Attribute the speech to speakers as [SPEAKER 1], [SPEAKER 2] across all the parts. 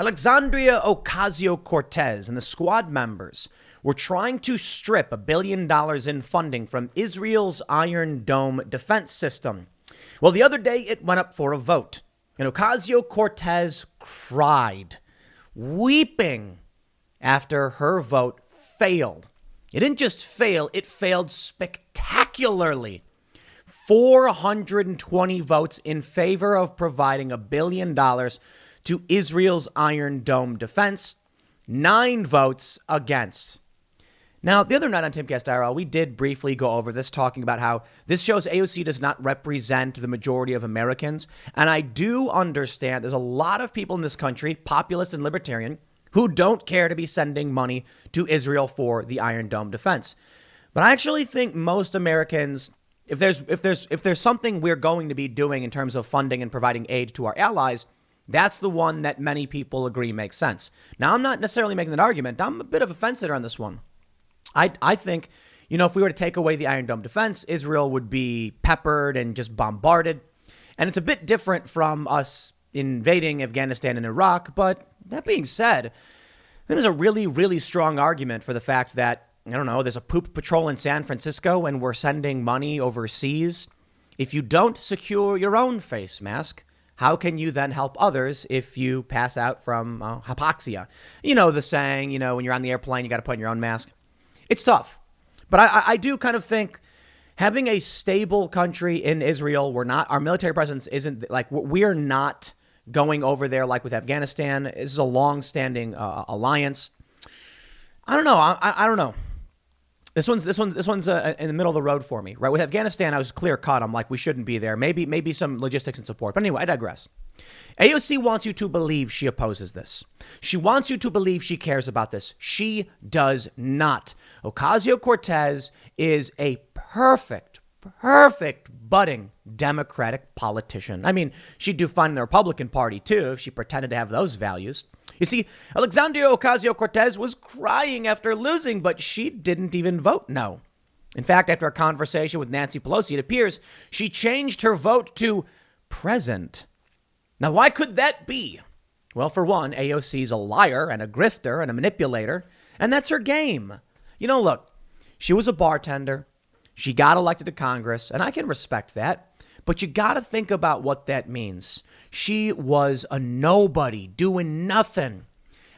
[SPEAKER 1] Alexandria Ocasio-Cortez and the squad members were trying to strip $1 billion in funding from Israel's Iron Dome defense system. Well, the other day it went up for a vote, and Ocasio-Cortez cried, weeping after her vote failed. It didn't just fail, it failed spectacularly. 420 votes in favor of providing $1 billion to Israel's Iron Dome defense, 9 votes against. Now, the other night on Timcast IRL, we did briefly go over this, talking about how this shows AOC does not represent the majority of Americans. And I do understand there's a lot of people in this country, populist and libertarian, who don't care to be sending money to Israel for the Iron Dome defense. But I actually think most Americans, if there's something we're going to be doing in terms of funding and providing aid to our allies, that's the one that many people agree makes sense. Now, I'm not necessarily making that argument. I'm a bit of a fence sitter on this one. I think, if we were to take away the Iron Dome defense, Israel would be peppered and just bombarded. And it's a bit different from us invading Afghanistan and Iraq. But that being said, there's a really, really strong argument for the fact that, there's a poop patrol in San Francisco and we're sending money overseas. If you don't secure your own face mask, how can you then help others if you pass out from hypoxia? The saying, when you're on the airplane, you got to put on your own mask. It's tough. But I do kind of think having a stable country in Israel, our military presence isn't like, we're not going over there like with Afghanistan. This is a long-standing alliance. I don't know. I don't know. This one's in the middle of the road for me, right? With Afghanistan, I was clear cut. I'm like, we shouldn't be there. Maybe some logistics and support. But anyway, I digress. AOC wants you to believe she opposes this. She wants you to believe she cares about this. She does not. Ocasio-Cortez is a perfect budding Democratic politician. I mean, she'd do fine in the Republican Party, too, if she pretended to have those values. You see, Alexandria Ocasio-Cortez was crying after losing, but she didn't even vote no. In fact, after a conversation with Nancy Pelosi, it appears she changed her vote to present. Now, why could that be? Well, for one, AOC's a liar and a grifter and a manipulator, and that's her game. Look, she was a bartender. She got elected to Congress, and I can respect that. But you got to think about what that means. She was a nobody doing nothing.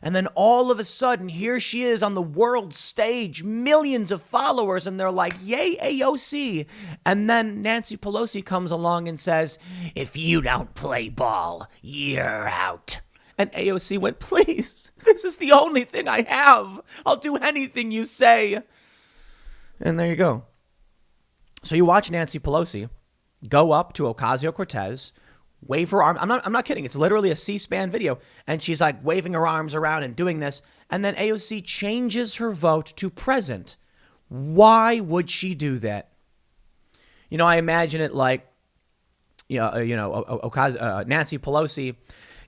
[SPEAKER 1] And then all of a sudden, here she is on the world stage, millions of followers, and they're like, yay, AOC. And then Nancy Pelosi comes along and says, if you don't play ball, you're out. And AOC went, please, this is the only thing I have. I'll do anything you say. And there you go. So you watch Nancy Pelosi go up to Ocasio-Cortez, wave her arm. I'm not kidding. It's literally a C-SPAN video. And she's like waving her arms around and doing this. And then AOC changes her vote to present. Why would she do that? I imagine it like, Nancy Pelosi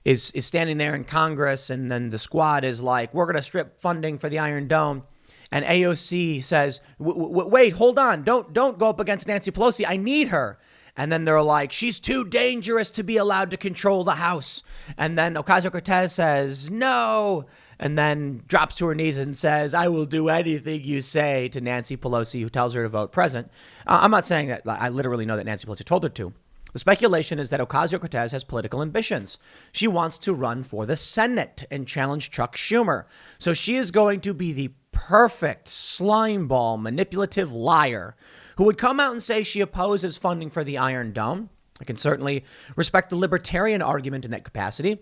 [SPEAKER 1] is standing there in Congress, and then the squad is like, we're going to strip funding for the Iron Dome. And AOC says, wait, hold on. Don't go up against Nancy Pelosi. I need her. And then they're like, she's too dangerous to be allowed to control the House. And then Ocasio-Cortez says, no. And then drops to her knees and says, I will do anything you say to Nancy Pelosi, who tells her to vote present. I'm not saying that. I literally know that Nancy Pelosi told her to. The speculation is that Ocasio-Cortez has political ambitions. She wants to run for the Senate and challenge Chuck Schumer. So she is going to be the perfect slimeball, manipulative liar who would come out and say she opposes funding for the Iron Dome. I can certainly respect the libertarian argument in that capacity,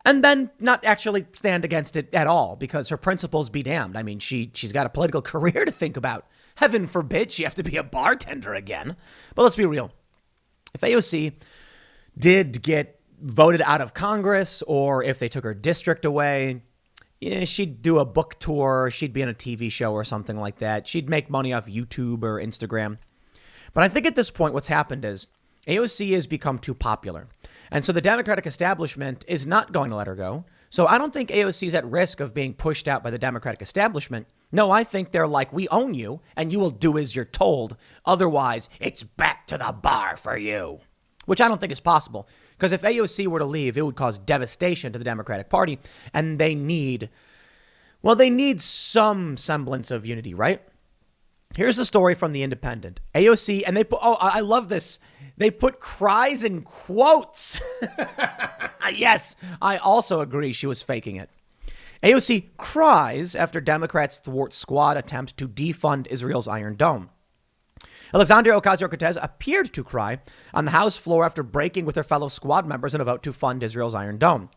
[SPEAKER 1] and then not actually stand against it at all because her principles be damned. I mean, she's got a political career to think about. Heaven forbid she have to be a bartender again. But let's be real. If AOC did get voted out of Congress, or if they took her district away, she'd do a book tour. She'd be on a TV show or something like that. She'd make money off YouTube or Instagram. But I think at this point, what's happened is AOC has become too popular. And so the Democratic establishment is not going to let her go. So I don't think AOC is at risk of being pushed out by the Democratic establishment. No, I think they're like, we own you and you will do as you're told. Otherwise, it's back to the bar for you, which I don't think is possible. Because if AOC were to leave, it would cause devastation to the Democratic Party. And they need some semblance of unity, right? Here's the story from The Independent. AOC, and they put, I love this. They put CRIES in quotes. Yes, I also agree she was faking it. AOC cries after Democrats thwart squad attempt to defund Israel's Iron Dome. Alexandria Ocasio-Cortez appeared to cry on the House floor after breaking with her fellow squad members in a vote to fund Israel's Iron Dome.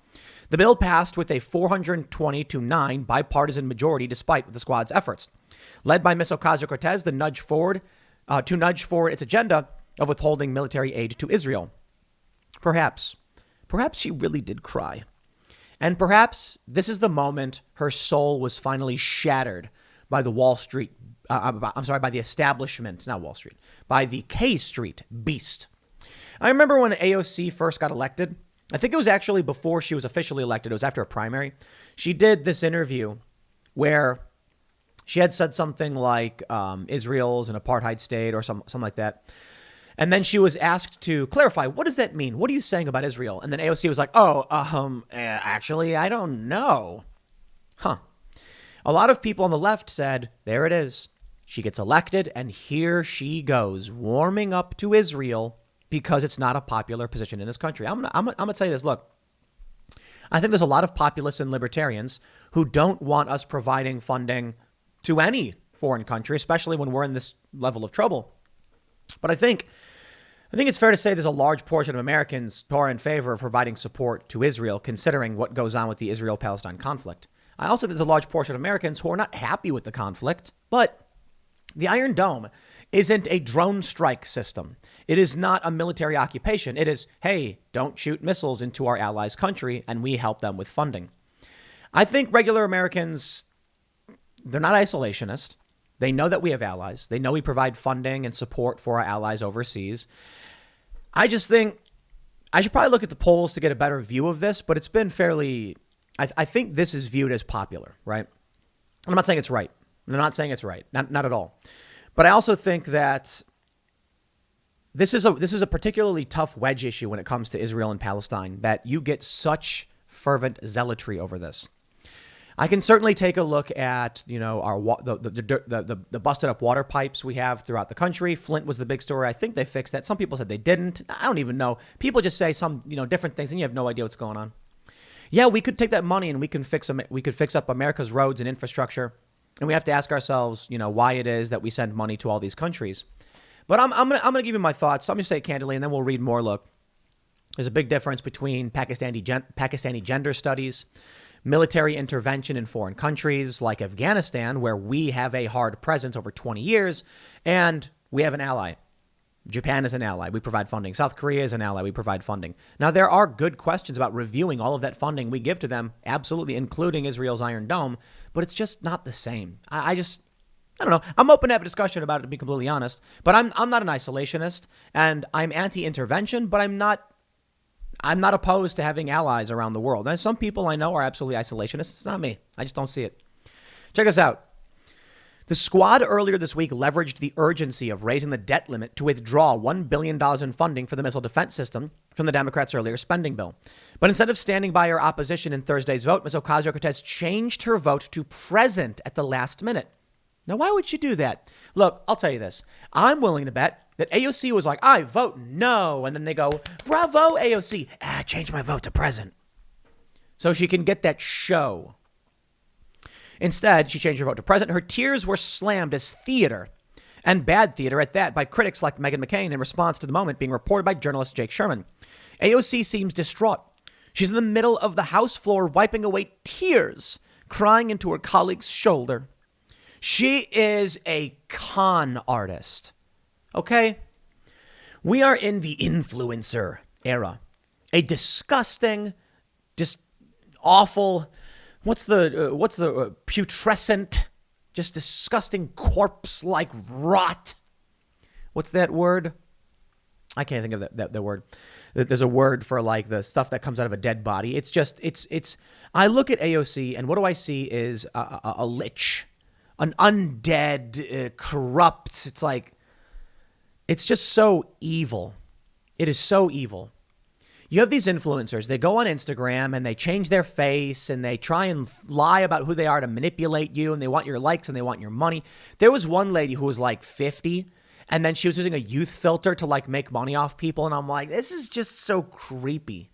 [SPEAKER 1] The bill passed with a 420-9 bipartisan majority despite the squad's efforts. Led by Ms. Ocasio-Cortez, to nudge forward its agenda of withholding military aid to Israel. Perhaps she really did cry. And perhaps this is the moment her soul was finally shattered by the by the establishment, not Wall Street, by the K Street beast. I remember when AOC first got elected. I think it was actually before she was officially elected. It was after a primary. She did this interview where she had said something like Israel's an apartheid state or something like that. And then she was asked to clarify, what does that mean? What are you saying about Israel? And then AOC was like, actually, I don't know. A lot of people on the left said, there it is. She gets elected and here she goes, warming up to Israel because it's not a popular position in this country. I'm gonna tell you this. Look, I think there's a lot of populists and libertarians who don't want us providing funding to any foreign country, especially when we're in this level of trouble. But I think it's fair to say there's a large portion of Americans who are in favor of providing support to Israel, considering what goes on with the Israel-Palestine conflict. I also think there's a large portion of Americans who are not happy with the conflict, but the Iron Dome isn't a drone strike system. It is not a military occupation. It is, hey, don't shoot missiles into our allies' country, and we help them with funding. I think regular Americans, they're not isolationist. They know that we have allies. They know we provide funding and support for our allies overseas. I just think I should probably look at the polls to get a better view of this, but it's been fairly, I think this is viewed as popular, right? I'm not saying it's right. I'm not saying it's right. Not at all. But I also think that this is a particularly tough wedge issue when it comes to Israel and Palestine, that you get such fervent zealotry over this. I can certainly take a look at, our the busted up water pipes we have throughout the country. Flint was the big story. I think they fixed that. Some people said they didn't. I don't even know. People just say some, different things and you have no idea what's going on. Yeah, we could take that money and we could fix up America's roads and infrastructure. And we have to ask ourselves, why it is that we send money to all these countries. But I'm gonna give you my thoughts. I'm gonna say it candidly, and then we'll read more. Look, there's a big difference between Pakistani gender studies, military intervention in foreign countries like Afghanistan, where we have a hard presence over 20 years, and we have an ally. Japan is an ally. We provide funding. South Korea is an ally. We provide funding. Now, there are good questions about reviewing all of that funding we give to them, absolutely, including Israel's Iron Dome, but it's just not the same. I don't know. I'm open to have a discussion about it, to be completely honest, but I'm not an isolationist, and I'm anti-intervention, but I'm not opposed to having allies around the world. And some people I know are absolutely isolationists. It's not me. I just don't see it. Check us out. The squad earlier this week leveraged the urgency of raising the debt limit to withdraw $1 billion in funding for the missile defense system from the Democrats' earlier spending bill. But instead of standing by her opposition in Thursday's vote, Ms. Ocasio-Cortez changed her vote to present at the last minute. Now, why would she do that? Look, I'll tell you this. I'm willing to bet that AOC was like, I vote no. And then they go, bravo, AOC. I changed my vote to present. So she can get that show. Instead, she changed her vote to present. Her tears were slammed as theater, and bad theater at that, by critics like Meghan McCain in response to the moment being reported by journalist Jake Sherman. AOC seems distraught. She's in the middle of the House floor wiping away tears, crying into her colleague's shoulder. She is a con artist. Okay? We are in the influencer era. A disgusting, just awful, what's the putrescent, just disgusting corpse-like rot. What's that word? I can't think of that word. There's a word for like the stuff that comes out of a dead body. It's I look at AOC and what do I see is a lich, an undead, corrupt. It's just so evil. It is so evil. You have these influencers. They go on Instagram and they change their face and they try and lie about who they are to manipulate you. And they want your likes and they want your money. There was one lady who was like 50 and then she was using a youth filter to like make money off people. And I'm like, this is just so creepy.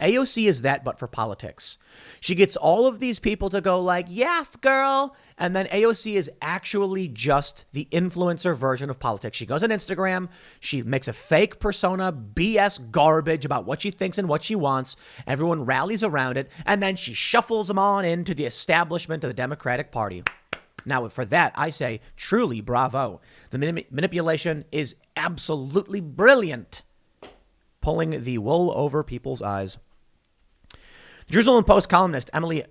[SPEAKER 1] AOC is that, but for politics. She gets all of these people to go like, yes, girl. And then AOC is actually just the influencer version of politics. She goes on Instagram. She makes a fake persona, BS garbage about what she thinks and what she wants. Everyone rallies around it. And then she shuffles them on into the establishment of the Democratic Party. Now, for that, I say truly bravo. The manipulation is absolutely brilliant. Pulling the wool over people's eyes. The Jerusalem Post columnist Emily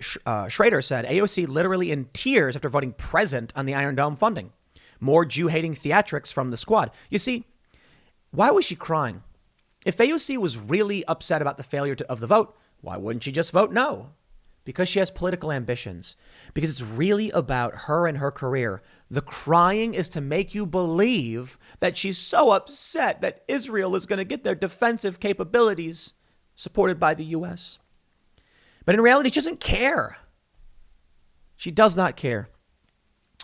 [SPEAKER 1] Schrader said AOC literally in tears after voting present on the Iron Dome funding. More Jew-hating theatrics from the squad. You see, why was she crying? If AOC was really upset about the failure of the vote, why wouldn't she just vote no? Because she has political ambitions. Because it's really about her and her career. The crying is to make you believe that she's so upset that Israel is going to get their defensive capabilities supported by the U.S. But in reality, she doesn't care. She does not care.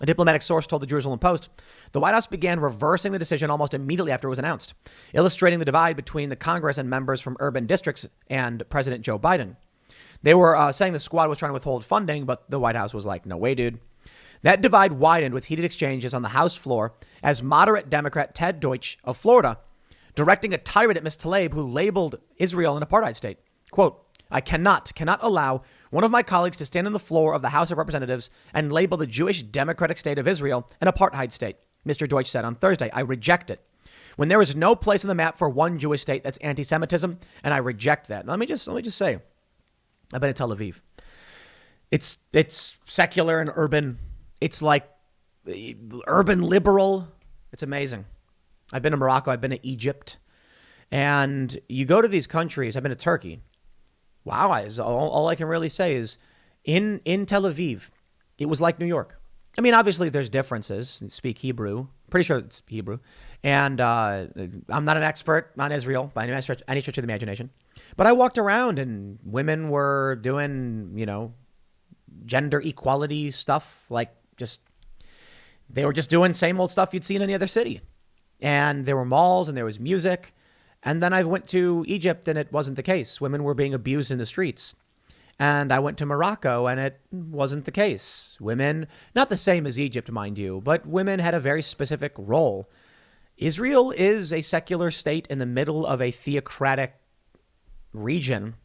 [SPEAKER 1] A diplomatic source told the Jerusalem Post, the White House began reversing the decision almost immediately after it was announced, illustrating the divide between the Congress and members from urban districts and President Joe Biden. They were saying the squad was trying to withhold funding, but the White House was like, no way, dude. That divide widened with heated exchanges on the House floor as moderate Democrat Ted Deutsch of Florida directing a tirade at Ms. Tlaib, who labeled Israel an apartheid state. Quote, I cannot allow one of my colleagues to stand on the floor of the House of Representatives and label the Jewish Democratic State of Israel an apartheid state, Mr. Deutsch said on Thursday. I reject it. When there is no place on the map for one Jewish state, that's anti-Semitism, and I reject that. Let me just say, I've been in Tel Aviv. It's secular and urban. It's like urban liberal. It's amazing. I've been to Morocco. I've been to Egypt. And you go to these countries. I've been to Turkey. Wow. All I can really say is in Tel Aviv, it was like New York. I mean, obviously there's differences. You speak Hebrew. Pretty sure it's Hebrew. And I'm not an expert on Israel by any stretch of the imagination. But I walked around and women were doing, gender equality stuff. Like they were just doing same old stuff you'd see in any other city. And there were malls and there was music. And then I went to Egypt and it wasn't the case. Women were being abused in the streets. And I went to Morocco and it wasn't the case. Women, not the same as Egypt, mind you, but women had a very specific role. Israel is a secular state in the middle of a theocratic region.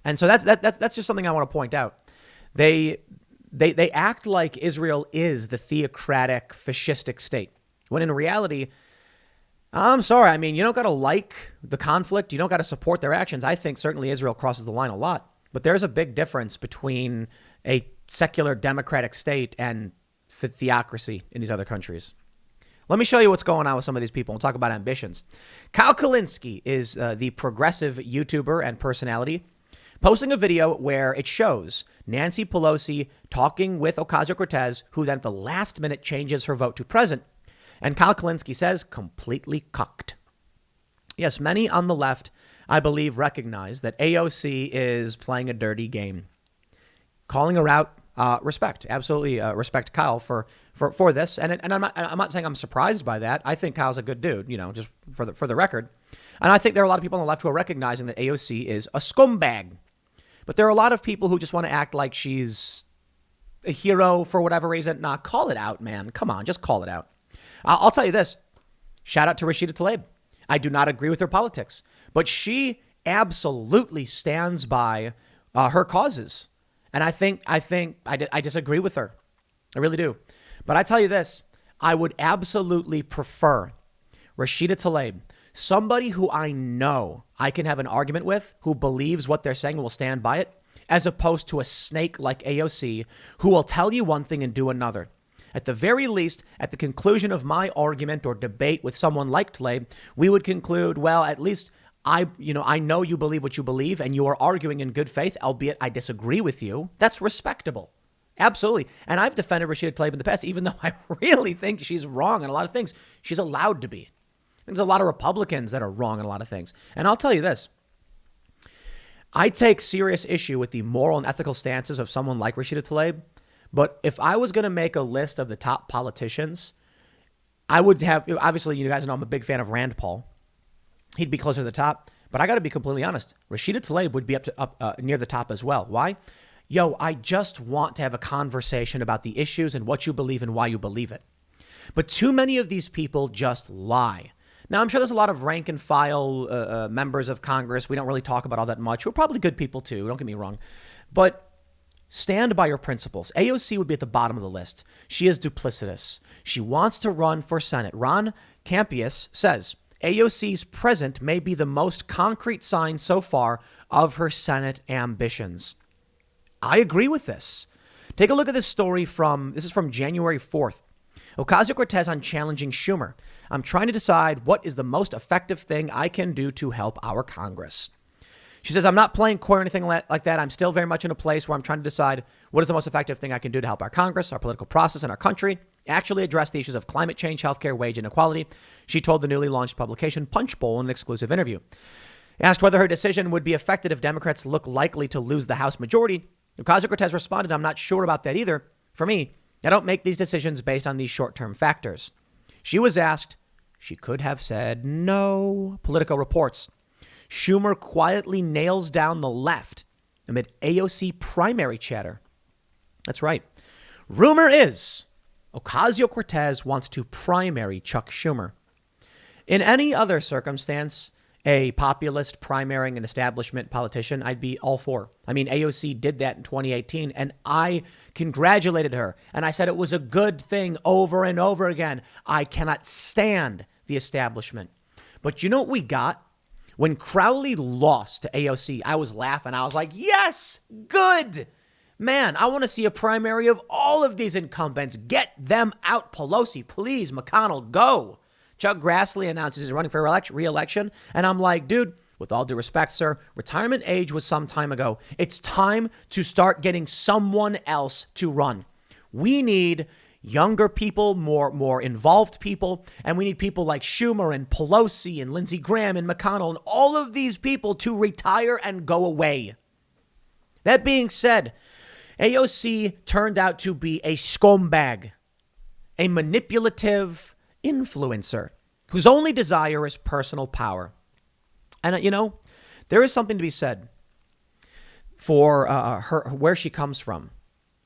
[SPEAKER 1] And so that's just something I want to point out. They act like Israel is the theocratic fascistic state, when in reality, I'm sorry. I mean, you don't got to like the conflict. You don't got to support their actions. I think certainly Israel crosses the line a lot. But there's a big difference between a secular democratic state and theocracy in these other countries. Let me show you what's going on with some of these people. We'll talk about ambitions. Kyle Kalinske is the progressive YouTuber and personality, posting a video where it shows Nancy Pelosi talking with Ocasio-Cortez, who then at the last minute changes her vote to present. And Kyle Kalinske says, completely cucked. Yes, many on the left, I believe, recognize that AOC is playing a dirty game. Calling her out, respect. Absolutely respect Kyle for this. And I'm not saying I'm surprised by that. I think Kyle's a good dude, just for the record. And I think there are a lot of people on the left who are recognizing that AOC is a scumbag. But there are a lot of people who just want to act like she's a hero for whatever reason. Nah, call it out, man. Come on, just call it out. I'll tell you this. Shout out to Rashida Tlaib. I do not agree with her politics, but she absolutely stands by her causes. And I disagree with her. I really do. But I tell you this, I would absolutely prefer Rashida Tlaib, somebody who I know I can have an argument with, who believes what they're saying and will stand by it, as opposed to a snake like AOC who will tell you one thing and do another. At the very least, at the conclusion of my argument or debate with someone like Tlaib, we would conclude, well, at least I know you believe what you believe and you are arguing in good faith, albeit I disagree with you. That's respectable. Absolutely. And I've defended Rashida Tlaib in the past, even though I really think she's wrong on a lot of things. She's allowed to be. There's a lot of Republicans that are wrong on a lot of things. And I'll tell you this. I take serious issue with the moral and ethical stances of someone like Rashida Tlaib. But if I was going to make a list of the top politicians, I would have, obviously, you guys know I'm a big fan of Rand Paul. He'd be closer to the top. But I got to be completely honest. Rashida Tlaib would be up near the top as well. Why? I just want to have a conversation about the issues and what you believe and why you believe it. But too many of these people just lie. Now, I'm sure there's a lot of rank and file members of Congress. We don't really talk about all that much. We're probably good people, too. Don't get me wrong. But stand by your principles. AOC would be at the bottom of the list. She is duplicitous. She wants to run for Senate. Ron Campius says AOC's present may be the most concrete sign so far of her Senate ambitions. I agree with this. Take a look at this story this is from January 4th. Ocasio-Cortez on challenging Schumer. I'm trying to decide what is the most effective thing I can do to help our Congress. She says, I'm not playing coy or anything like that. I'm still very much in a place where I'm trying to decide what is the most effective thing I can do to help our Congress, our political process, and our country actually address the issues of climate change, healthcare, wage inequality. She told the newly launched publication Punch Bowl in an exclusive interview. Asked whether her decision would be affected if Democrats look likely to lose the House majority, Ocasio-Cortez responded, I'm not sure about that either. For me, I don't make these decisions based on these short-term factors. She was asked. She could have said no. Politico reports. Schumer quietly nails down the left amid AOC primary chatter. That's right. Rumor is Ocasio-Cortez wants to primary Chuck Schumer. In any other circumstance, a populist primarying an establishment politician, I'd be all for. I mean, AOC did that in 2018, and I congratulated her. And I said it was a good thing over and over again. I cannot stand the establishment. But you know what we got? When Crowley lost to AOC, I was laughing. I was like, yes, good. Man, I want to see a primary of all of these incumbents. Get them out. Pelosi, please. McConnell, go. Chuck Grassley announces he's running for re-election. And I'm like, dude, with all due respect, sir, retirement age was some time ago. It's time to start getting someone else to run. We need younger people, more involved people, and we need people like Schumer and Pelosi and Lindsey Graham and McConnell and all of these people to retire and go away. That being said, AOC turned out to be a scumbag, a manipulative influencer whose only desire is personal power. And, there is something to be said for her, where she comes from.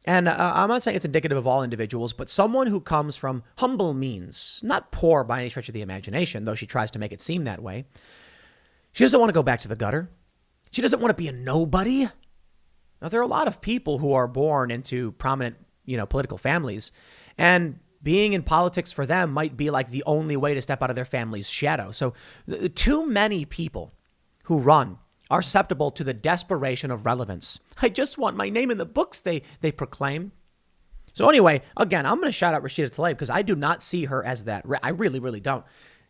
[SPEAKER 1] And I'm not saying it's indicative of all individuals, but someone who comes from humble means, not poor by any stretch of the imagination, though she tries to make it seem that way. She doesn't want to go back to the gutter. She doesn't want to be a nobody. Now, there are a lot of people who are born into prominent, political families, and being in politics for them might be like the only way to step out of their family's shadow. So too many people who run are susceptible to the desperation of relevance. I just want my name in the books, they proclaim. So anyway, again, I'm going to shout out Rashida Tlaib because I do not see her as that. I really, really don't.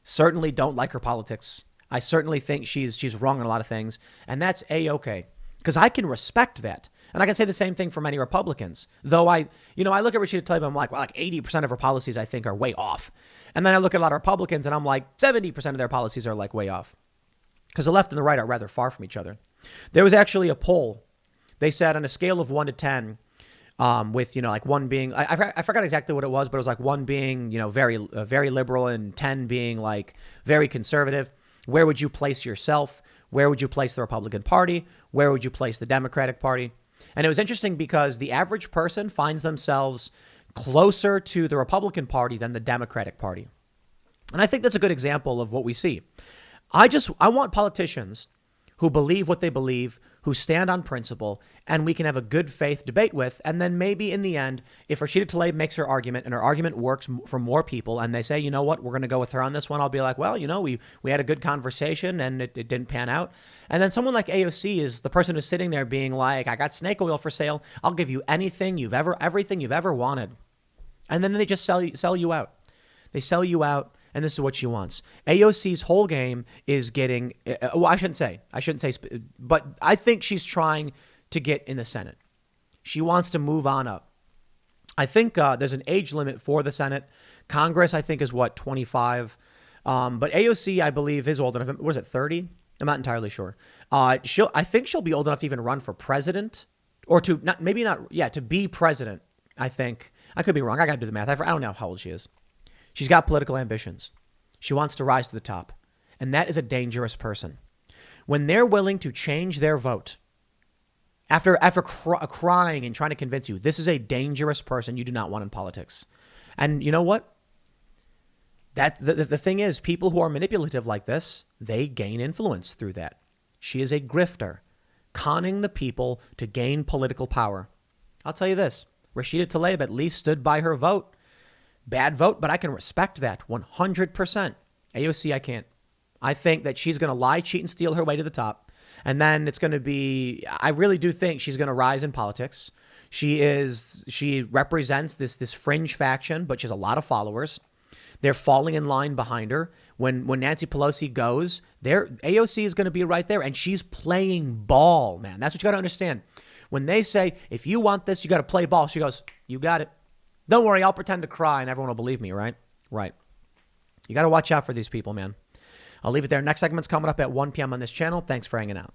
[SPEAKER 1] Certainly don't like her politics. I certainly think she's wrong on a lot of things. And that's A-okay because I can respect that. And I can say the same thing for many Republicans. Though I look at Rashida Tlaib and I'm like, well, like 80% of her policies I think are way off. And then I look at a lot of Republicans and I'm like 70% of their policies are like way off. Because the left and the right are rather far from each other. There was actually a poll. They said on a scale of 1 to 10, with, like 1 being, I forgot exactly what it was, but it was like 1 being, very liberal and 10 being like very conservative. Where would you place yourself? Where would you place the Republican Party? Where would you place the Democratic Party? And it was interesting because the average person finds themselves closer to the Republican Party than the Democratic Party. And I think that's a good example of what we see. I want politicians who believe what they believe, who stand on principle, and we can have a good faith debate with. And then maybe in the end, if Rashida Tlaib makes her argument and her argument works for more people and they say, you know what, we're going to go with her on this one, I'll be like, well, we had a good conversation and it didn't pan out. And then someone like AOC is the person who's sitting there being like, I got snake oil for sale. I'll give you everything you've ever wanted. And then they just sell you out. They sell you out. And this is what she wants. AOC's whole game is getting, I shouldn't say, but I think she's trying to get in the Senate. She wants to move on up. I think there's an age limit for the Senate. Congress, I think, is 25. But AOC, I believe, is old enough. Was it 30? I'm not entirely sure. I think she'll be old enough to even run for president, or to to be president. I think I could be wrong. I got to do the math. I don't know how old she is. She's got political ambitions. She wants to rise to the top, and that is a dangerous person. When they're willing to change their vote after crying and trying to convince you, this is a dangerous person you do not want in politics. And you know what? That the thing is, people who are manipulative like this, they gain influence through that. She is a grifter, conning the people to gain political power. I'll tell you this, Rashida Tlaib at least stood by her vote. Bad vote, but I can respect that 100%. AOC, I can't. I think that she's going to lie, cheat, and steal her way to the top. And then it's going to be, I really do think she's going to rise in politics. She represents this fringe faction, but she has a lot of followers. They're falling in line behind her. When Nancy Pelosi goes, AOC is going to be right there, and she's playing ball, man. That's what you got to understand. When they say, if you want this, you got to play ball, she goes, you got it. Don't worry, I'll pretend to cry, and everyone will believe me, right? Right. You got to watch out for these people, man. I'll leave it there. Next segment's coming up at 1 p.m. on this channel. Thanks for hanging out.